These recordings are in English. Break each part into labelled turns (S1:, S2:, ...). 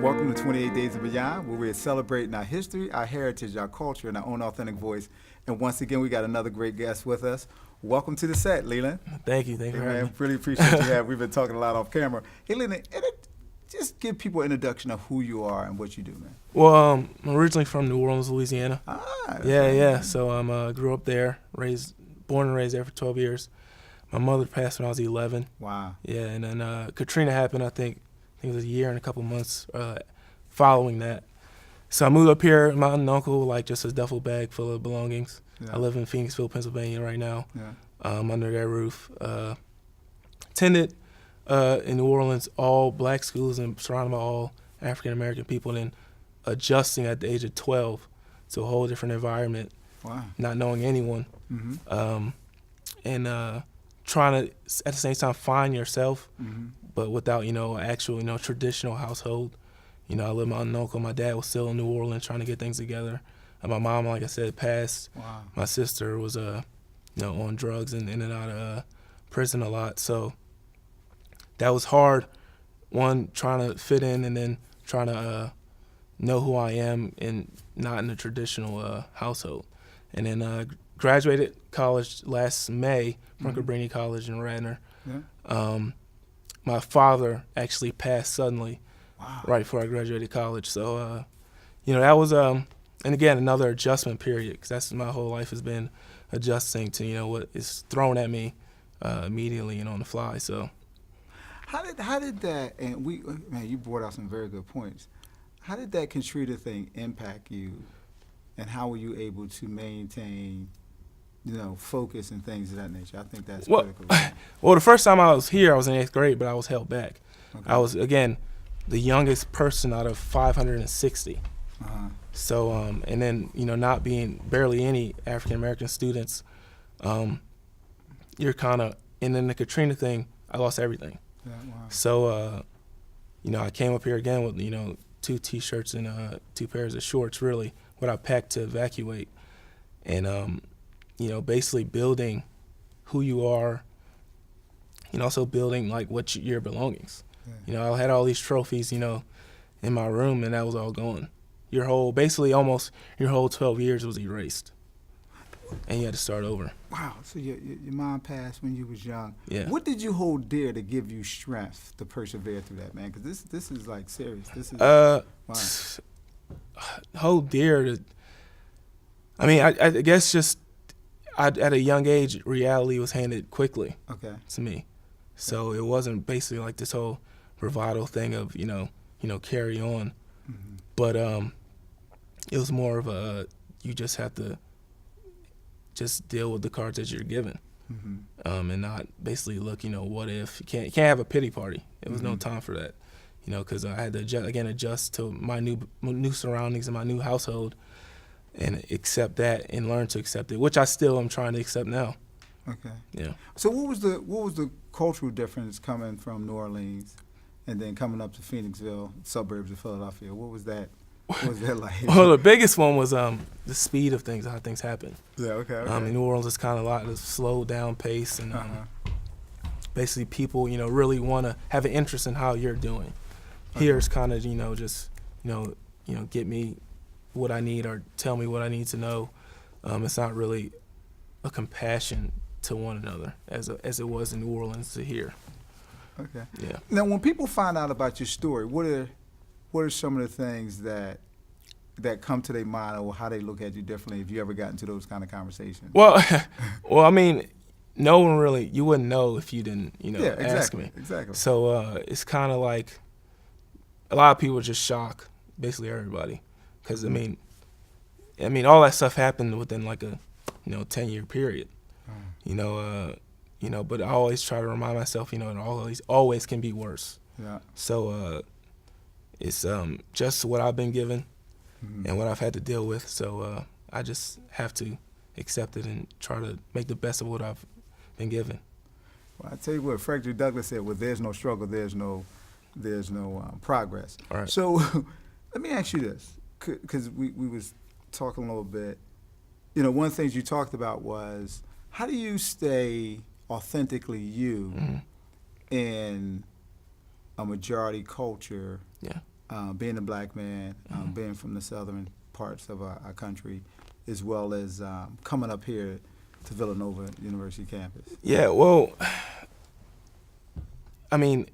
S1: Welcome to 28 Days and Beyond, where we're celebrating our history, our heritage, our culture, and our own authentic voice. And once again, we got another great guest with us. Welcome to the set, Leland.
S2: Thank you. Thank you
S1: Hey,
S2: for having
S1: man,
S2: me.
S1: really appreciate you having. We've been talking a lot off camera. Hey, Leland, just give people an introduction of who you are and what you do, man.
S2: Well, I'm originally from New Orleans, Louisiana. Yeah. So I grew up there, born and raised there for 12 years. My mother passed when I was 11.
S1: Wow.
S2: Yeah, and then Katrina happened, I think it was a year and a couple months following that. So I moved up here, my aunt and uncle, like just a duffel bag full of belongings.
S1: Yeah.
S2: I live in Phoenixville, Pennsylvania right now,
S1: Yeah.
S2: under their roof. Attended in New Orleans all black schools and surrounded by all African-American people, and then adjusting at the age of 12 to a whole different environment,
S1: Wow.
S2: not knowing anyone,
S1: Mm-hmm.
S2: and trying to, at the same time, find yourself,
S1: Mm-hmm.
S2: but without, actual, traditional household. I lived with my aunt and uncle. My dad was still in New Orleans trying to get things together. And my mom, like I said, passed.
S1: Wow.
S2: My sister was, on drugs and in and out of prison a lot. So that was hard, one, trying to fit in and then trying to know who I am and not in a traditional household. And then graduated college last May from Cabrini College in Radnor.
S1: Yeah.
S2: My father actually passed suddenly
S1: Wow.
S2: right before I graduated college. So, that was, and again, another adjustment period, because that's my whole life has been adjusting to, what is thrown at me immediately and on the fly. So,
S1: How did that, and man, you brought out some very good points. How did that Katrina thing impact you, and how were you able to maintain, focus and things of that nature? I think that's critical.
S2: Well, the first time I was here, I was in 8th grade, but I was held back.
S1: Okay.
S2: I was, again, the youngest person out of 560.
S1: Uh-huh.
S2: So, and then, not being barely any African-American students, you're kind of, and then the Katrina thing, I lost everything.
S1: Yeah, wow.
S2: So, I came up here again with, 2 T-shirts and 2 pairs of shorts, really, what I packed to evacuate. And, basically building who you are and also building, like, your belongings.
S1: Yeah.
S2: I had all these trophies, in my room, and that was all gone. Basically almost your whole 12 years was erased. And you had to start over.
S1: Wow. So your mom passed when you was young.
S2: Yeah.
S1: What did you hold dear to give you strength to persevere through that, man? Because this is like serious. This is wow.
S2: Hold dear to, I guess just at a young age, reality was handed quickly
S1: Okay.
S2: to me. So it wasn't basically like this whole bravado thing of, carry on.
S1: Mm-hmm.
S2: But it was more of you just have to just deal with the cards that you're given,
S1: Mm-hmm.
S2: and not basically look, what if. You can't have a pity party. It was no
S1: Mhm.
S2: time for that, because I had to adjust to my new surroundings and my new household and accept that and learn to accept it, which I still am trying to accept now.
S1: Okay.
S2: Yeah.
S1: So what was the cultural difference coming from New Orleans and then coming up to Phoenixville, suburbs of Philadelphia? What was that like?
S2: Well, the biggest one was the speed of things, how things happen.
S1: Yeah, okay.
S2: In New Orleans, it's kind of a lot of slowed down pace, and
S1: Uh-huh.
S2: basically people, really want to have an interest in how you're doing. Here it's kind of, just, get me what I need or tell me what I need to know. It's not really a compassion to one another as it was in New Orleans to here.
S1: Okay.
S2: Yeah.
S1: Now, when people find out about your story, what are some of the things that come to their mind, or how they look at you differently? If you ever got into those kind of conversations?
S2: Well, no one really. You wouldn't know if you didn't,
S1: Yeah,
S2: ask me.
S1: exactly.
S2: So it's kind of like a lot of people just shock basically everybody, because all that stuff happened within like a 10-year period. But I always try to remind myself, it always can be worse.
S1: Yeah.
S2: So it's just what I've been given
S1: Mhm.
S2: and what I've had to deal with. So I just have to accept it and try to make the best of what I've been given.
S1: Well, I tell you what, Frederick Douglass said, "Well, there's no struggle, there's no progress."
S2: All right.
S1: So let me ask you this, because we was talking a little bit. One of the things you talked about was, how do you stay authentically you
S2: Mm-hmm.
S1: in a majority culture,
S2: Yeah.
S1: being a black man, being from the southern parts of our country, as well as coming up here to Villanova University campus?
S2: Yeah, well, I mean,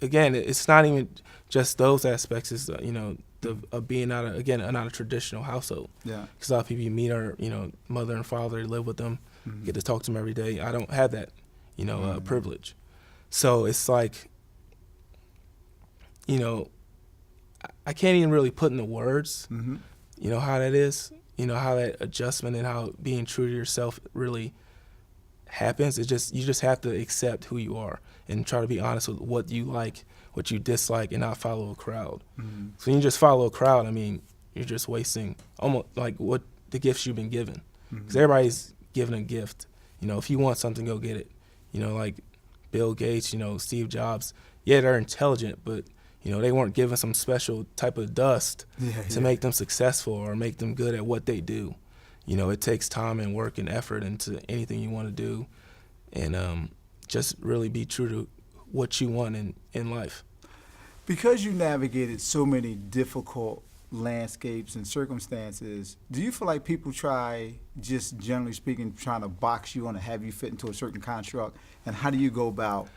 S2: again, it's not even just those aspects. It's of being out of not a traditional household.
S1: Yeah.
S2: Because a lot of people you meet are mother and father, live with them, get to talk to them every day. I don't have that privilege, so it's like I can't even really put into words how that is, how that adjustment and how being true to yourself really happens. It's just you just have to accept who you are and try to be honest with what you like, what you dislike, and not follow a crowd. So when you just follow a crowd, I mean, you're just wasting almost like what the gifts you've been given. Because everybody's given a gift. If you want something, go get it. Like Bill Gates, Steve Jobs. Yeah, they're intelligent, but they weren't given some special type of dust to make them successful or make them good at what they do. It takes time and work and effort into anything you want to do, and just really be true to what you want in life.
S1: Because you navigated so many difficult landscapes and circumstances, do you feel like people try, just generally speaking, trying to box you on and have you fit into a certain construct? And how do you go about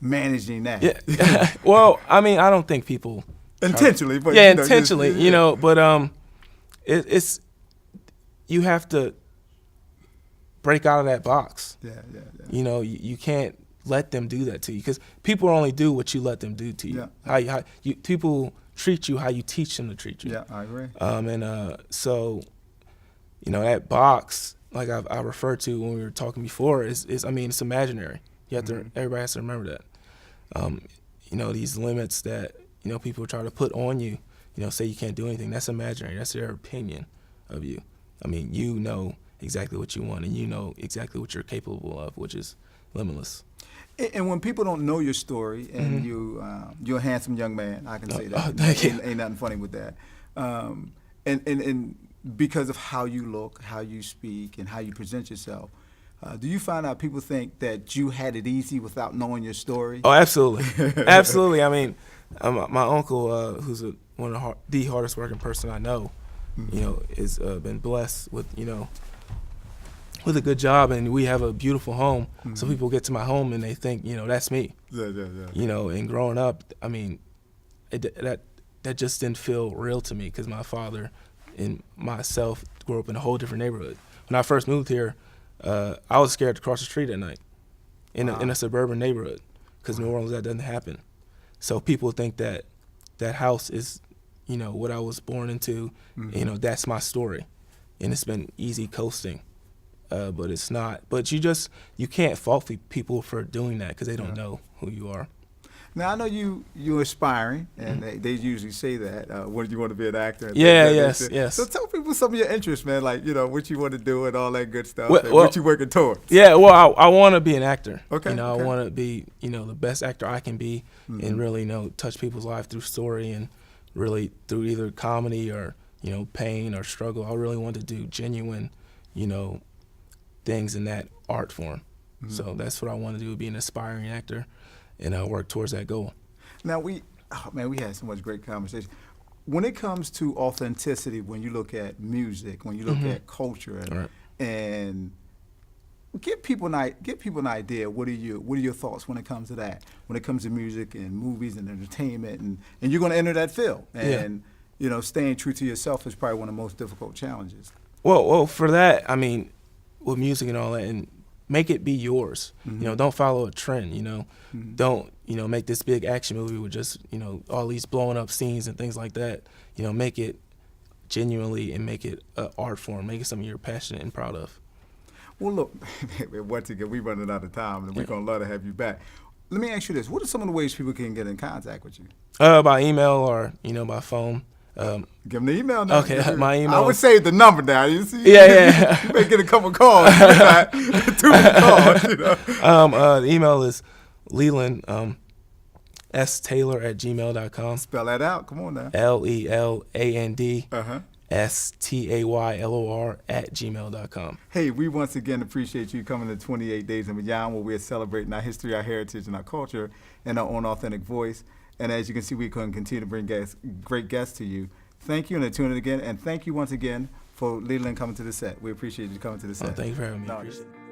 S1: managing that?
S2: Yeah. Well, I mean, I don't think people
S1: intentionally, but
S2: intentionally, but it's you have to break out of that box.
S1: Yeah.
S2: You can't let them do that to you, because people only do what you let them do to you.
S1: Yeah.
S2: People treat you how you teach them to treat you.
S1: Yeah, I agree.
S2: So that box, like I referred to when we were talking before, is it's imaginary. You have to everybody has to remember that. These limits that people try to put on you, say you can't do anything. That's imaginary. That's their opinion of you. I mean, you know exactly what you want, and you know exactly what you're capable of, which is limitless.
S1: And when people don't know your story, and you're a handsome young man, I can say that.
S2: Oh, thank you.
S1: Ain't nothing funny with that. And because of how you look, how you speak, and how you present yourself, do you find out people think that you had it easy without knowing your story?
S2: Oh, absolutely, absolutely. I mean, my uncle, who's one of the hardest working person I know, has been blessed with with a good job, and we have a beautiful home. So people get to my home and they think that's me.
S1: Yeah.
S2: And growing up, I mean, that just didn't feel real to me, because my father and myself grew up in a whole different neighborhood. When I first moved here, I was scared to cross the street at night in a suburban neighborhood, because New Orleans, that doesn't happen. So people think that house is, what I was born into. That's my story, and it's been easy coasting, but it's not. But you can't fault people for doing that, because they don't know who you are.
S1: Now, I know you're aspiring, and they usually say that when you want to be an actor. And
S2: Yes.
S1: So tell people some of your interests, man, like, what you want to do and all that good stuff,
S2: Well,
S1: and what you working towards.
S2: Yeah, well, I want to be an actor.
S1: Okay.
S2: I want to be, the best actor I can be, and really, touch people's lives through story, and really through either comedy or, pain or struggle. I really want to do genuine, things in that art form. So that's what I want to do, be an aspiring actor, and work towards that goal.
S1: Now, we had so much great conversation. When it comes to authenticity, when you look at music, when you look at culture, and give people an idea. What are your thoughts when it comes to that? When it comes to music and movies and entertainment, and you're going to enter that field, and staying true to yourself is probably one of the most difficult challenges.
S2: Well, for that, I mean, with music and all that, and make it be yours. Don't follow a trend. Don't make this big action movie with just all these blowing up scenes and things like that. Make it genuinely, and make it an art form. Make it something you're passionate and proud of.
S1: Well, look, once again, we're running out of time, and we're gonna love to have you back. Let me ask you this: what are some of the ways people can get in contact with you?
S2: By email or by phone.
S1: Give them the email now.
S2: Okay, my email.
S1: I would save the number now. You see?
S2: Yeah.
S1: You may get a couple calls. Too many calls.
S2: The email is Leland staylor@gmail.com.
S1: Spell that out. Come on now.
S2: LELAND STAYLOR@gmail.com.
S1: Hey, we once again appreciate you coming to 28 Days and Beyond, where we're celebrating our history, our heritage, and our culture in our own authentic voice. And as you can see, we can continue to bring great guests to you. Thank you, and tune in again. And thank you once again for Leland coming to the set. We appreciate you coming to the set.
S2: Oh, thank you for having me.
S1: No,
S2: Appreciate it.